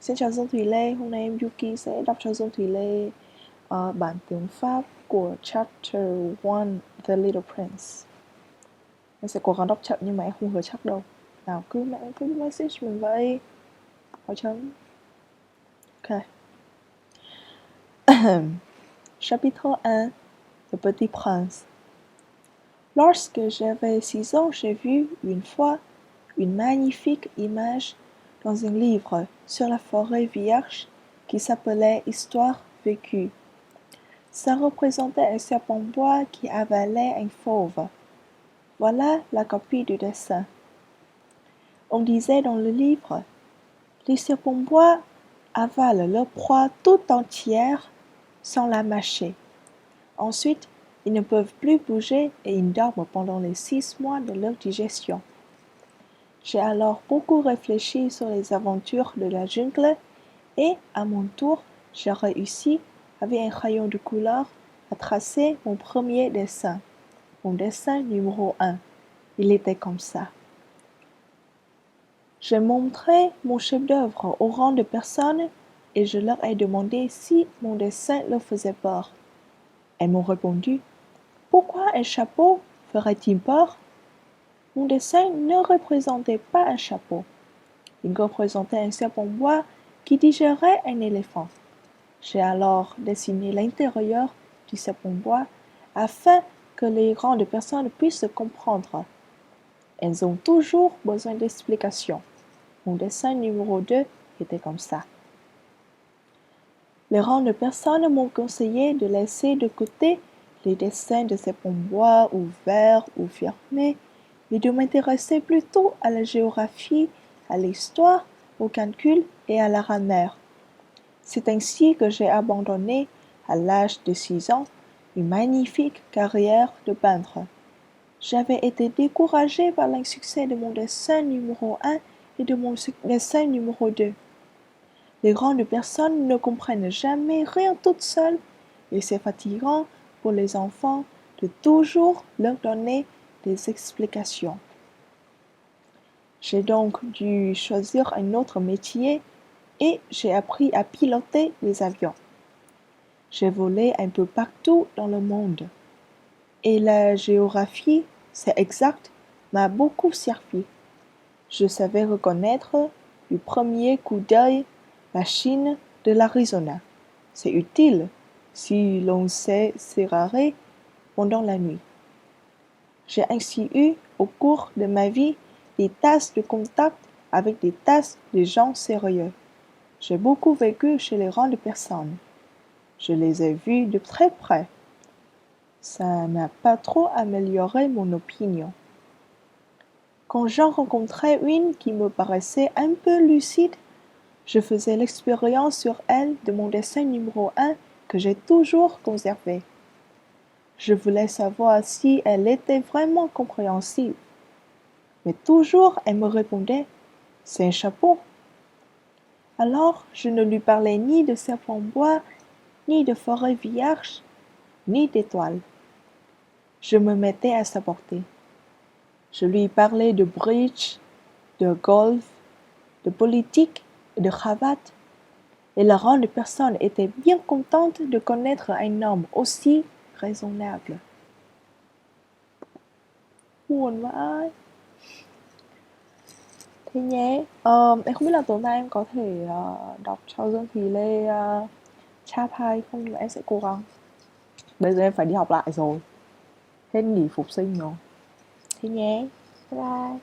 Xin chào Dương Thùy Lê, hôm nay em Yuki sẽ đọc cho Dương Thùy Lê bản tiếng Pháp của Chapter 1 The Little Prince. Em sẽ cố gắng đọc chậm nhưng mà em không hứa chắc đâu. Nào cứ message mình vậy. Hỏi chấm. Ok. Chapitre 1 The Petit Prince. Lorsque j'avais 6 ans, j'ai vu une fois une magnifique image dans un livre sur la forêt vierge qui s'appelait Histoire vécue. Ça représentait un serpent-bois qui avalait un fauve. Voilà la copie du dessin. On disait dans le livre, les serpents-bois avalent leur proie tout entière sans la mâcher. Ensuite, ils ne peuvent plus bouger et ils dorment pendant les 6 mois de leur digestion. J'ai alors beaucoup réfléchi sur les aventures de la jungle et, à mon tour, j'ai réussi, avec un crayon de couleur, à tracer mon premier dessin. Mon dessin numéro 1. Il était comme ça. J'ai montré mon chef-d'œuvre au rang de personnes et je leur ai demandé si mon dessin leur faisait peur. Elles m'ont répondu « Pourquoi un chapeau ferait-il peur ?» Mon dessin ne représentait pas un chapeau. Il représentait un serpent-bois qui digérait un éléphant. J'ai alors dessiné l'intérieur du serpent-bois afin que les grandes personnes puissent comprendre. Elles ont toujours besoin d'explications. Mon dessin numéro 2 était comme ça. Les grandes personnes m'ont conseillé de laisser de côté les dessins de serpent-bois ouverts ou fermés et de m'intéresser plutôt à la géographie, à l'histoire, au calcul et à la grammaire. C'est ainsi que j'ai abandonné, à l'âge de 6 ans, une magnifique carrière de peintre. J'avais été découragée par l'insuccès de mon dessin numéro 1 et de mon dessin numéro 2. Les grandes personnes ne comprennent jamais rien toutes seules et c'est fatigant pour les enfants de toujours leur donner des explications. J'ai donc dû choisir un autre métier et j'ai appris à piloter les avions. J'ai volé un peu partout dans le monde. Et la géographie, c'est exact, m'a beaucoup servi. Je savais reconnaître du premier coup d'œil la Chine de l'Arizona. C'est utile si l'on sait s'égarer pendant la nuit. J'ai ainsi eu, au cours de ma vie, des tasses de contact avec des tasses de gens sérieux. J'ai beaucoup vécu chez les grandes personnes. Je les ai vus de très près. Ça n'a pas trop amélioré mon opinion. Quand j'en rencontrais une qui me paraissait un peu lucide, je faisais l'expérience sur elle de mon dessin numéro 1 que j'ai toujours conservé. Je voulais savoir si elle était vraiment compréhensive. Mais toujours elle me répondait « C'est un chapeau ». Alors je ne lui parlais ni de serpent-bois, ni de forêt vierge, ni d'étoiles. Je me mettais à sa portée. Je lui parlais de bridge, de golf, de politique et de cravate. Et la grande personne était bien contente de connaître un homme aussi raisonnable. Buồn vãi. Thế nhé, em không biết là tối nay em có thể đọc cho Dương Thùy Lê chap 2 không, nhưng mà em sẽ cố gắng. Bây giờ em phải đi học lại rồi. Hết nghỉ phục sinh rồi. Thế nhé, bye bye.